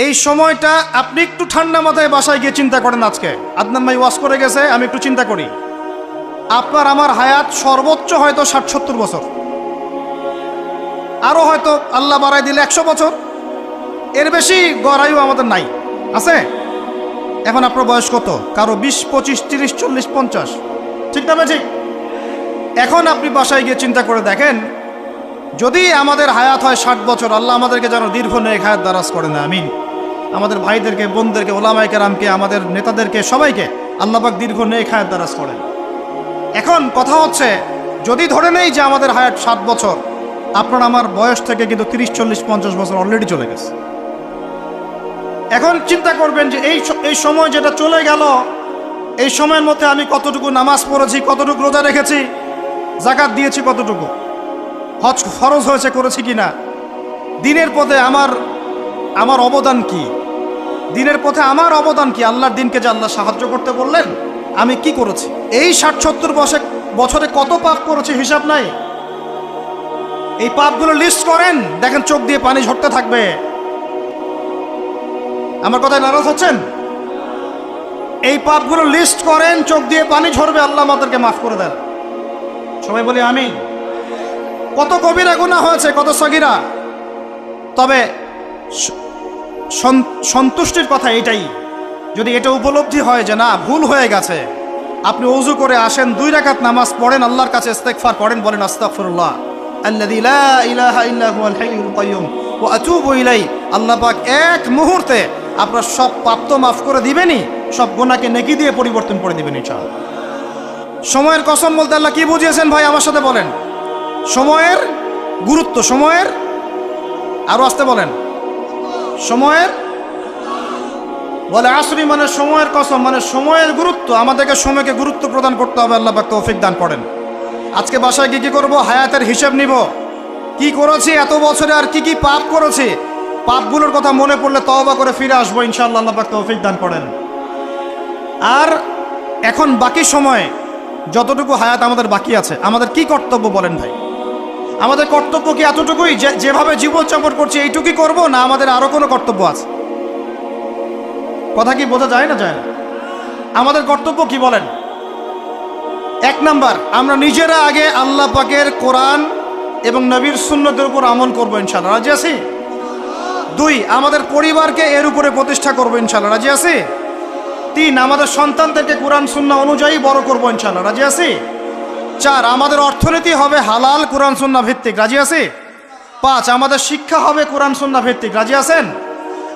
এই সময়টা আপনি একটু ঠান্ডা মাথায় বাসায় গিয়ে চিন্তা করেন। আজকে আদনান ভাই ওয়াজ করে গেছে, আমি একটু চিন্তা করি, আপনার আমার হায়াত সর্বোচ্চ হয়তো ৬০-৭০ বছর, আরও হয়তো আল্লাহ বাড়াই দিলে ১০০ বছর, এর বেশি গড়াইও আমাদের নাই, আছে? এখন আপনার বয়স কত? কারো ২০, ২৫, ৩০, ৪০, ৫০, ঠিক না ঠিক? এখন আপনি বাসায় গিয়ে চিন্তা করে দেখেন, যদি আমাদের হায়াত হয় ৬০ বছর, আল্লাহ আমাদেরকে যেন দীর্ঘ নেক হায়াত দারাজ করে না, আমিন। আমাদের ভাইদেরকে, বোনদেরকে, ওলামায়ে কেরামকে, আমাদের নেতাদেরকে, সবাইকে আল্লাহ পাক দীর্ঘ নেক হায়াত দারাজ করেন। এখন কথা হচ্ছে, যদি ধরে নেই যে আমাদের হায়াত ৭ বছর, আপনার আমার বয়স থেকে কিন্তু ৩০, ৪০, ৫০ বছর অলরেডি চলে গেছে। এখন চিন্তা করবেন যে এই সময় যেটা চলে গেল, এই সময়ের মধ্যে আমি কতটুকু নামাজ পড়েছি, কতটুকু রোজা রেখেছি, যাকাত দিয়েছি কতটুকু, হজ ফরজ হয়েছে করেছি কিনা, দিনের পথে আমার অবদান কি, দিনের পথে আমার অবদান কি, আল্লাহর দিনকে যে আল্লাহ সাহায্য করতে বললেন আমি কি করেছি, এই ৬০-৭০ বছরে কত পাপ করেছি হিসাব নাই। এই পাপগুলো লিস্ট করেন, দেখেন চোখ দিয়ে পানি ঝরতে থাকবে। আমার কথায় নারাজ হচ্ছেন? এই পাপগুলো লিস্ট করেন, চোখ দিয়ে পানি ঝরবে, আল্লাহ আমাদেরকে মাফ করে দেন। সবাই বলি আমিন। কত কবিরা গুনাহ হয়েছে, কত সগীরা। তবে সন্তুষ্টির কথা এটাই, যদি এটা উপলব্ধি হয় যে না ভুল হয়ে গেছে, আপনি ওযু করে আসেন, ২ রাকাত নামাজ পড়েন, আল্লাহর কাছে ইস্তেগফার করেন, বলেন আস্তাগফিরুল্লাহ আল্লাযী লা ইলাহা ইল্লা হুয়াল হাইয়ুল কাইয়্যুম ওয়া আতুবু ইলাইহি। আল্লাহ পাক এক মুহূর্তে আপনার সব পাপ তো মাফ করে দিবেনই, সব গুনাহকে নেকি দিয়ে পরিবর্তন করে দিবেন ইনশাআল্লাহ। সময়ের কসম বলতে আল্লাহ কি বুঝিয়েছেন ভাই আমার সাথে বলেন? সময়ের গুরুত্ব, সময়ের, আরো আসতে বলেন, সময়ের, বলে আসরি মানে সময়ের কসম, মানে সময়ের গুরুত্ব। আমাদেরকে সময়কে গুরুত্ব প্রদান করতে হবে, আল্লাহ পাক তৌফিক দান করেন। আজকে বাসায় কি করব? হায়াতের হিসাব নিব, কি করেছি এত বছরে, আর কি কি পাপ করেছি, পাপগুলোর কথা মনে পড়লে তওবা করে ফিরে আসবো ইনশাআল্লাহ, আল্লাহ পাক তৌফিক দান করেন। আর এখন বাকি সময় যতটুকু হায়াত আমাদের বাকি আছে, আমাদের কি কর্তব্য বলেন ভাই? আমাদের কর্তব্য কি এতটুকুই যেভাবে জীবনযাপন করছি এইটুকুই করব, না আমাদের আরো কোনো কর্তব্য আছে? কথা কি বোঝা যায় না যায় না? আমাদের কর্তব্য কি বলেন? ১ নাম্বার, আমরা নিজেরা আগে আল্লাহ পাকের কোরআন এবং নবীর সুন্নতের উপর আমল করবো ইনশাআল্লাহ, রাজি আছি? ২, আমাদের পরিবারকে এর উপরে প্রতিষ্ঠা করবো ইনশাআল্লাহ, রাজি আছি? ৩, আমাদের সন্তানদেরকে কোরআন সুন্নাহ অনুযায়ী বড় করবো ইনশাআল্লাহ, রাজি আছি? ৪, আমাদের অর্থনীতি হবে হালাল কোরআন সুন্নাহ ভিত্তিক, রাজি আছি? ৫, আমাদের শিক্ষা হবে কোরআন সুন্নাহ ভিত্তিক, রাজি আছেন?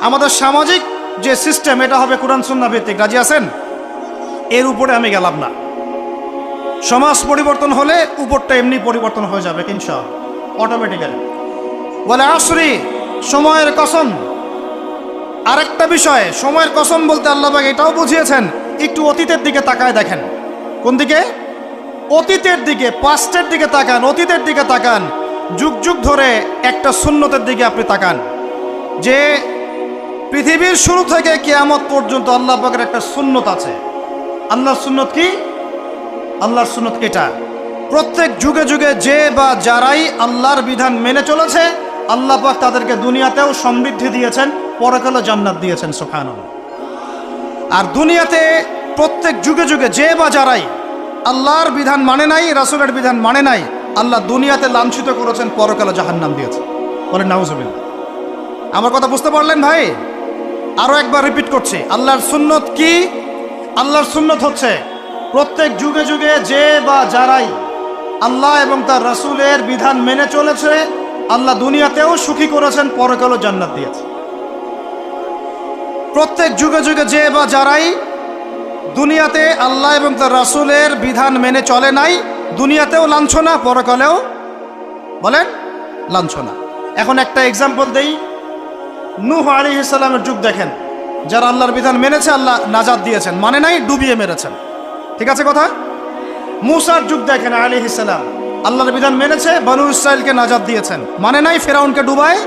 আমাদের সামাজিক যে সিস্টেম এটা হবে কোরআন সুন্নাহ ভিত্তিক, রাজি আছেন? এর উপরে আমি গেলাম না। সমাজ পরিবর্তন হলে উপরটা এমনি পরিবর্তন হয়ে যাবে ইনশাআল্লাহ, অটোমেটিক্যালি। বলে আসরি, সময়ের কসম। আরেকটা বিষয়, সময়ের কসম বলতে আল্লাহ পাক এটাও বুঝিয়েছেন, একটু অতীতের দিকে তাকায় দেখেন। কোন দিকে? অতীতের দিকে, পাস্টের দিকে তাকান, অতীতের দিকে তাকান। যুগ যুগ ধরে একটা সুন্নতের দিকে আপনি তাকান, যে পৃথিবীর শুরু থেকে কিয়ামত পর্যন্ত আল্লাহ পাকের একটা সুন্নত আছে। আল্লাহর সুন্নত কি? আল্লাহর সুন্নত এটা, প্রত্যেক যুগে যুগে যে বা যারাই আল্লাহর বিধান মেনে চলেছে, আল্লাহ পাক তাদেরকে দুনিয়াতেও সমৃদ্ধি দিয়েছেন, পরকালে জান্নাত দিয়েছেন, সুবহানাল্লাহ। আর দুনিয়াতে প্রত্যেক যুগে যুগে যে বা যারাই আল্লাহর বিধান মানে নাই, রাসূলের বিধান মানে নাই, আল্লাহ দুনিয়াতে লাঞ্ছিত করেছেন, পরকালে জাহান্নাম দিয়েছেন। বলেন নাউজুবিল্লাহ। আমার কথা বুঝতে পারলেন ভাই? আরো একবার রিপিট করছি, আল্লাহর সুন্নত কি? আল্লাহর সুন্নত হচ্ছে প্রত্যেক যুগে যুগে যে বা যারাই আল্লাহ এবং তার রাসূলের বিধান মেনে চলেছে, আল্লাহ দুনিয়াতেও সুখী করেছেন, পরকালে জান্নাত দিয়েছে। প্রত্যেক যুগে যুগে যে বা যারাই দুনিয়াতে আল্লাহ এবং তার রাসূলের বিধান মেনে চলে নাই, দুনিয়াতেও লাঞ্ছনা, পরকালেও বলেন লাঞ্ছনা। এখন একটা এক্সাম্পল দেই, নূহ আলাইহিস সালামের যুগ দেখেন, যারা আল্লাহর বিধান মেনেছে আল্লাহ নাজাত দিয়েছেন, মানে নাই ডুবিয়ে মেরেছেন, ঠিক আছে কথা? মূসার যুগ দেখেন আলাইহিস সালাম, আল্লাহর বিধান মেনেছে, বনু ইসরাইলকে নাজাত দিয়েছেন, মানে নাই ফেরাউনকে ডুবায়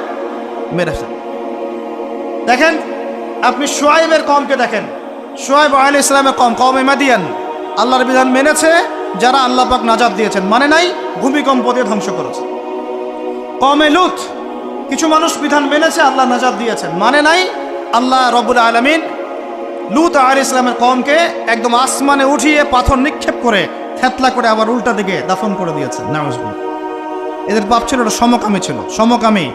মেরেছেন। দেখেন আপনি শুআয়বের কওমকে দেখেন, শুআয়ব আলাইহিস সালামের কওম, কওমে মাদিয়ান, আল্লাহর বিধান মেনেছে, যারা আল্লাহ পাক নাজাত দিয়েছেন, মানে নাই ভূমিকম্প দিয়ে ধ্বংস করেছে। কওমে লূত, কিছু মানুষ বিধান মেনেছে, আল্লাহ নাজাত দিয়েছেন, মানে নাই আল্লাহ রব্বুল আলামিন লূত আলাইহিস সালামের কওমকে একদম আসমানে উঠিয়ে পাথর নিক্ষেপ করে থেতলা করে আবার উল্টা দিকে দাফন করে দিয়েছেন। নাউজুবিল্লাহ। এদের পাপ ছিল, ওটা সমকামী ছিল, সমকামী,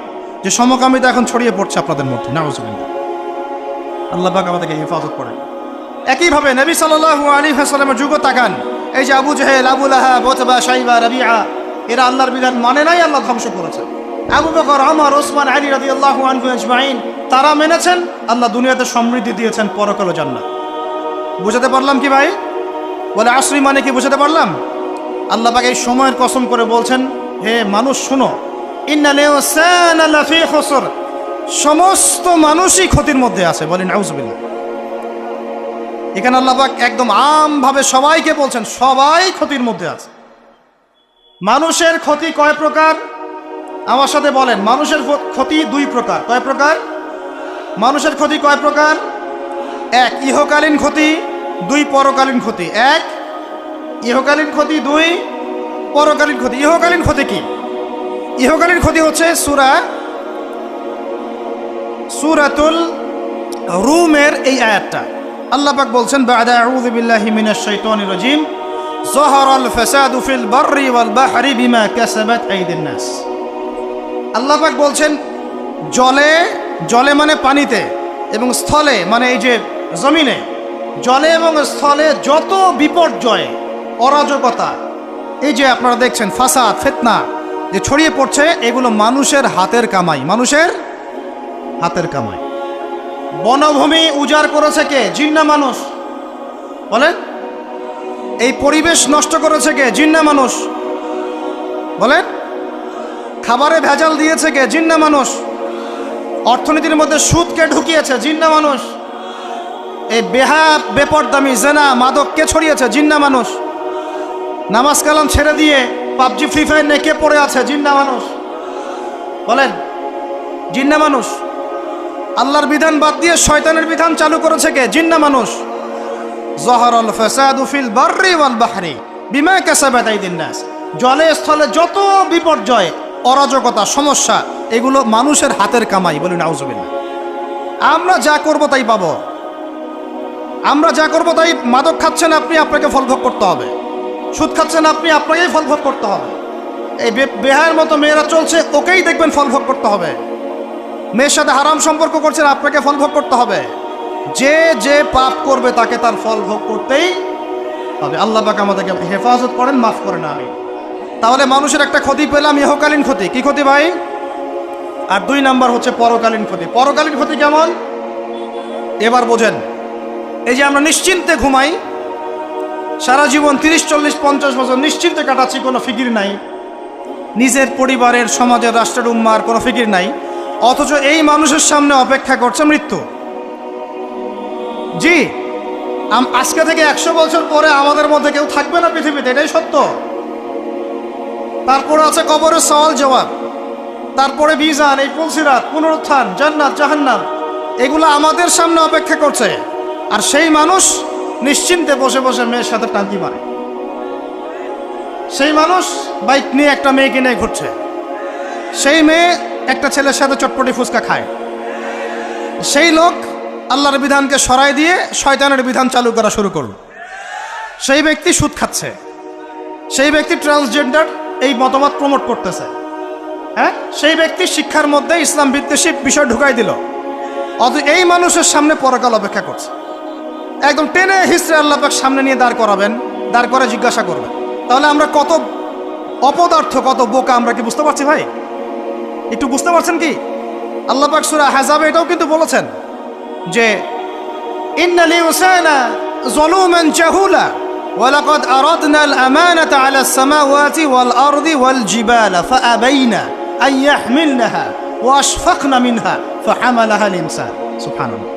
যে সমকামিতা এখন ছড়িয়ে পড়ছে আপনাদের মধ্যে। নাউজুবিল্লাহ। আল্লাহ পাক আমাদেরকে হেফাজত করেন। একইভাবে নবী সাল্লাল্লাহু আলাইহি ওয়াসাল্লামের যুগ তাকান, এই যে আবু জাহেল, আবু লাহাব, উতবা, শাইবা, রাবিআ, এরা আল্লাহর বিধান মানে নাই, আল্লাহ ধ্বংস করেছেন। আবু বকর, ওমর, ওসমান, আলী রাদিয়াল্লাহু আনহু আজমাইন, তারা মেনেছেন, আল্লাহ দুনিয়াতে সমৃদ্ধি দিয়েছেন, পরকালে জান্নাত। বুঝাতে পারলাম কি ভাই? বলে আসরি মানে কি বুঝাতে পারলাম? আল্লাহ পাক এই সময়ের কসম করে বলছেন, হে মানুষ শোনো, ইন্নাল ইনসানা লাফি খুসর, সমস্ত মানুষই ক্ষতির মধ্যে আছে। বলেন নাউজুবিল্লাহ। এখানে আল্লাহ পাক একদম আমভাবে সবাইকে বলছেন, সবাই ক্ষতির মধ্যে আছে। মানুষের ক্ষতি কয় প্রকার? আমার সাথে বলেন, মানুষের ক্ষতি দুই প্রকার। কয় প্রকার? মানুষের ক্ষতি কয় প্রকার? এক, ইহকালীন ক্ষতি, দুই, পরকালীন ক্ষতি। এক, ইহকালীন ক্ষতি, দুই, পরকালীন ক্ষতি। ইহকালীন ক্ষতি কি? ইহকালীন ক্ষতি হচ্ছে সূরাতুল রুমের এই আয়াতটা। আল্লাহ পাক বলছেন, বা'দা আউযু বিল্লাহি মিনাশ শাইতানির রাজিম, যাহারাল ফাসাদু ফিল বাররি ওয়াল বাহরি বিমা কাসাবাত আইদিন নাস। আল্লাহ পাক বলছেন, জলে মানে পানিতে, এবং স্থলে মানে এই যে জমিনে, জলে এবং স্থলে যত বিপর্যয়, অরাজকতা, এই যে আপনারা দেখছেন ফাসাদ, ফিতনা যে ছড়িয়ে পড়ছে, এগুলো মানুষের হাতের কামাই, মানুষের হাতের কামাই। বনভূমি উজাড় করেছে কে? জিন না মানুষ? বলেন। এই পরিবেশ নষ্ট করেছে কে? জিন না মানুষ? বলেন। খাবারে ভেজাল দিয়েছে কে? জিন না মানুষ? অর্থনীতির মধ্যে সুদকে ঢুকিয়েছে, জিন না মানুষ? এই বেপরদামি, জেনা, মাদক কে ছড়িয়েছে? জিন না মানুষ? নামাজ কালাম ছেড়ে দিয়ে পাবজি, ফ্রি ফায়ার নিয়ে কে পড়ে আছে? জিন না মানুষ? বলেন, জিন না মানুষ? আল্লাহর বিধান বাদ দিয়ে শয়তানের বিধান চালু করেছে কে? জিন না মানুষ? যাহারাল ফাসাদু ফিল বাররি ওয়াল বাহরি বিমা কাসাবাত আইদিন নাস। জলে স্থলে যত বিপর্যয়, অরাজকতা, সমস্যা, এগুলো মানুষের হাতের কামাই। বলি নাউজুবিল্লাহ। আমরা যা করব তাই পাবো। আমরা যা করব তাই। মাদক খাচ্ছেন আপনি, আপনাকে ফল ভোগ করতে হবে। সুদ খাচ্ছেন আপনি, আপনাকেই ফল ভোগ করতে হবে। এই বেহায়ের মতো মেয়েরা চলছে, ওকেই দেখবেন ফল ভোগ করতে হবে। মেয়ের সাথে হারাম সম্পর্ক করছেন, আপনাকে ফল ভোগ করতে হবে। যে যে পাপ করবে তাকে তার ফল ভোগ করতেই হবে। আল্লাহ পাক আমাদেরকে হেফাজত করেন, মাফ করেন। আমি তাহলে মানুষের একটা ক্ষতি পেলাম, ইহকালীন ক্ষতি। কি ক্ষতি ভাই? আর দুই নাম্বার হচ্ছে পরকালীন ক্ষতি। পরকালীন ক্ষতি কেমন? এবার বোঝেন। এই যে আমরা নিশ্চিন্তে ঘুমাই, সারা জীবন 30, 40, 50 বছর নিশ্চিন্তে কাটাচ্ছি, কোনো ফিকির নাই, নিজের পরিবারের, সমাজের, রাষ্ট্রের, উম্মার কোনো ফিকির নাই, অথচ এই মানুষের সামনে অপেক্ষা করছে মৃত্যু। জি, আজকে থেকে 100 বছর পরে আমাদের মধ্যে কেউ থাকবে না পৃথিবীতে, এটাই সত্য। তারপরে আছে কবরের সওয়াল জবাব, তারপরে মিজান, এই পুলসিরাত, পুনরুত্থান, জান্নাত, জাহান্নাম, এগুলো আমাদের সামনে অপেক্ষা করছে। আর সেই মানুষ নিশ্চিন্তে বসে বসে মেয়ের সাথে টাঙ্কি মারে। সেই মানুষ বাইক নিয়ে একটা মেয়েকে নিয়ে ঘুরছে। সেই মেয়ে একটা ছেলের সাথে চটপটি ফুচকা খায়। সেই লোক আল্লাহর বিধানকে সরাই দিয়ে শয়তানের বিধান চালু করা শুরু করল। সেই ব্যক্তি সুদ খাচ্ছে। সেই ব্যক্তি ট্রান্সজেন্ডার এই মতবাদ প্রমোট করতেছে। হ্যাঁ, সেই ব্যক্তি শিক্ষার মধ্যে ইসলাম বিদ্বেষী বিষয় ঢুকাই দিল। অথচ এই মানুষের সামনে পরকাল অপেক্ষা করছে। একদম টেনে হিস্ট্রি আল্লাহ পাক সামনে নিয়ে দাঁড় করাবেন, দাঁড় করে জিজ্ঞাসা করবেন। তাহলে আমরা কত অপদার্থ, কত বোকা, আমরা কি বুঝতে পারছি ভাই? একটু বুঝতে পারছেন কি? আল্লাহ পাক সূরা আহজাবে এটাও কিন্তু বলেছেন যে ইন্নাল ইনসানা যালুমান জাহুলা ওয়া লাকাদ আরাদনাল আমানাতা আলাস সামাওয়াতি ওয়াল আরদি ওয়াল জিবালা ফাআবাইনা আন ইয়াহমিলনাহা ওয়া আশফাকনা মিনহা ফাহামালাহাল ইনসান। সুবহানাল্লাহ।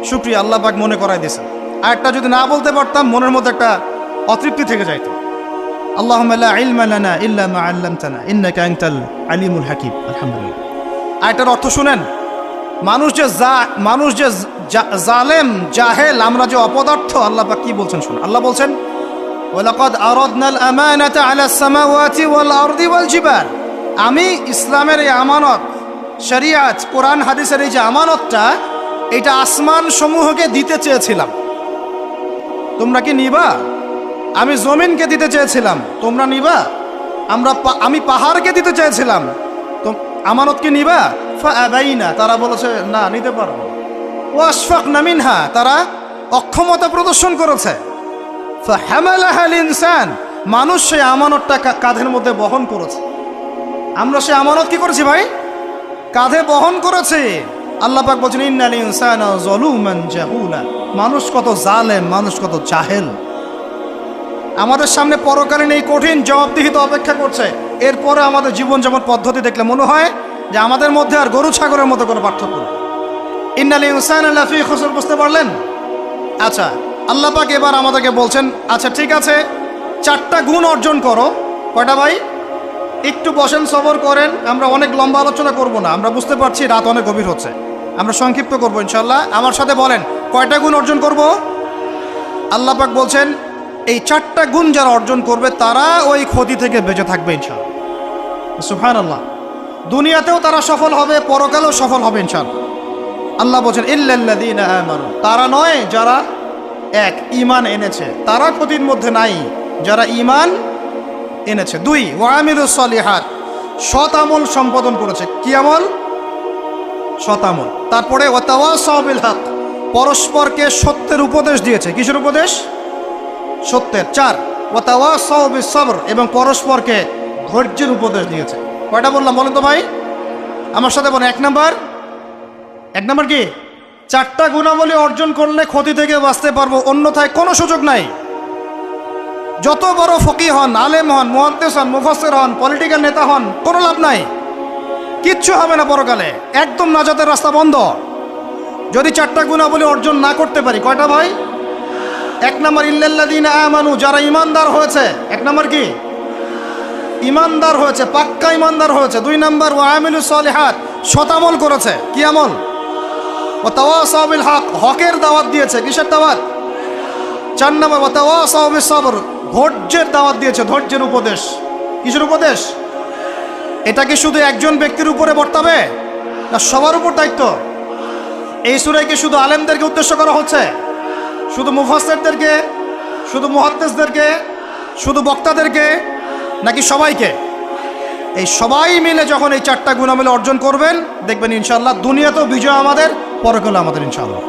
শুকরিয়া, আল্লাহ পাক মনে করাই দিয়েছেন। আরেকটা যদি না বলতে পারতাম মনের মধ্যে একটা অতৃপ্তি থেকে যাইতো। আল্লাহুম্মা লা ইলমা লানা ইল্লা মা আল্লামতানা ইন্নাকা আনতাল আলিমুল হাকিম। আলহামদুলিল্লাহ। আরেকটার অর্থ শুনেন। মানুষ যে জালেম, জাহেল, আমরা যে অপদার্থ, আল্লাহ পাক কি বলছেন শুনুন। আল্লাহ বলছেন ওয়ালাকাদ আরাদনাল আমানাতা আলাস সামাওয়াতি ওয়াল আরদি ওয়াল জিবাল। আমি ইসলামের এই আমানত, শরিয়াত, কোরআন হাদিসের এই যে আমানতটা, এটা আসমান সমূহকে দিতে চেয়েছিলাম, তোমরা কি নিবা? আমি জমিনকে দিতে চেয়েছিলাম, তোমরা নিবা? আমি পাহাড়কে দিতে চেয়েছিলাম, তো আমানত কি নিবা? ফাআবাইনা, তারা বলেছে না, নিতে পারবো না। ওয়াশফাকনা মিনহা, তারা অক্ষমতা প্রদর্শন করেছে। ফাহামালাহাল ইনসান, মানুষ সেই আমানতটা কাঁধের মধ্যে বহন করেছে। আমরা সেই আমানত কি করেছি ভাই? কাঁধে বহন করেছি। আল্লাহ পাক বলছেন ইন্নাল ইনসানা যালুমান জাহুলা, মানুষ কত জালেম, মানুষ কত জাহেল। আমাদের সামনে পরকালীন এই কঠিন জবাবদিহিতা অপেক্ষা করছে। এরপরে আমাদের জীবনযাপন পদ্ধতি দেখলে মনে হয় যে আমাদের মধ্যে আর গরু ছাগলের মতো কোনো পার্থক্য নেই। ইন্নাল ইনসানা লাফি খুসর, বুঝতে পারলেন? আচ্ছা, আল্লাহ পাক এবার আমাদেরকে বলছেন আচ্ছা ঠিক আছে, 4টা গুণ অর্জন করো। কয়টা ভাই? একটু বসেন, সবর করেন, আমরা অনেক লম্বা আলোচনা করব না, আমরা বুঝতে পারছি রাত অনেক গভীর হচ্ছে, আমরা সংক্ষিপ্ত করবো ইনশাল্লাহ। আমার সাথে বলেন কয়টা গুণ অর্জন করব? আল্লাহ পাক বলছেন এই 4টা গুণ যারা অর্জন করবে তারা ওই ক্ষতি থেকে বেঁচে থাকবে ইনশাল্লাহ। সুবহানাল্লাহ। দুনিয়াতেও তারা সফল হবে, পরকালেও সফল হবে ইনশাল্লাহ। আল্লাহ বলছেন ইল্লাল্লাযীনা আমানু, তারা নয় যারা এক ঈমান এনেছে, তারা ক্ষতির মধ্যে নাই, যারা ঈমান এনেছে। 2 ওয়া আমিলুস সলিহাত, সৎ আমল সম্পাদন করেছে। কি আমল? সৎ আমল। তারপরে ওয়া তাওয়াসাউ বিল হক, পরস্পরকে সত্যের উপদেশ দিয়েছে। কিসের উপদেশ? সত্যের। 4 ওয়া তাওয়াসাউ বিস সবর, এবং পরস্পরকে ধৈর্যের উপদেশ দিয়েছে। কয়টা বললাম বলেন তো ভাই? আমার সাথে বলেন। 1 নাম্বার কি? 4টা গুণাবলী অর্জন করলে ক্ষতি থেকে বাঁচতে পারবো, অন্যথায় কোনো সুযোগ নাই। যত বড় ফকি হন, আলেম হন, মুহাদ্দিস হন, মুফাসসির হন, পলিটিক্যাল নেতা হন, কোনো লাভ নাই, কিচ্ছু হবে না পরকালে, একদম নাজাতের রাস্তা বন্ধ যদি 4টা গুণাবলী অর্জন না করতে পারি। কয়টা ভাই? 1 নাম্বার ইল্লাল্লাযীনা আমানু, যারা ইমানদার হয়েছে। 1 নাম্বার কি? ইমানদার হয়েছে, পাক্কা ইমানদার হয়েছে। 2 নাম্বার ওয়া আমিলুস সলিহাত, সৎ আমল করেছে। কি আমল? ওয়া তাওয়াসাউ বিল হক, হকের দাওয়াত দিয়েছে। কিসের দাওয়াত? 4 নাম্বার ওয়া তাওয়াসাউ বিস সবর, ধৈর্যের দাওয়াত দিয়েছে, ধৈর্যের উপদেশ। কিসের উপদেশ? এটা কি শুধু একজন ব্যক্তির উপরে বর্তাবে না সবার উপর দায়িত্ব? এই সূরায় কি শুধু আলেমদেরকে উদ্দেশ্য করা হচ্ছে? শুধু মুফাসসিরদেরকে, শুধু মুহাদ্দিসদেরকে, শুধু বক্তাদেরকে, নাকি সবাইকে? এই সবাই মিলে যখন এই 4টা গুণাবলী অর্জন করবেন, দেখবেন ইনশাআল্লাহ দুনিয়াতেও বিজয় আমাদের, পরকালে আমাদের ইনশাআল্লাহ।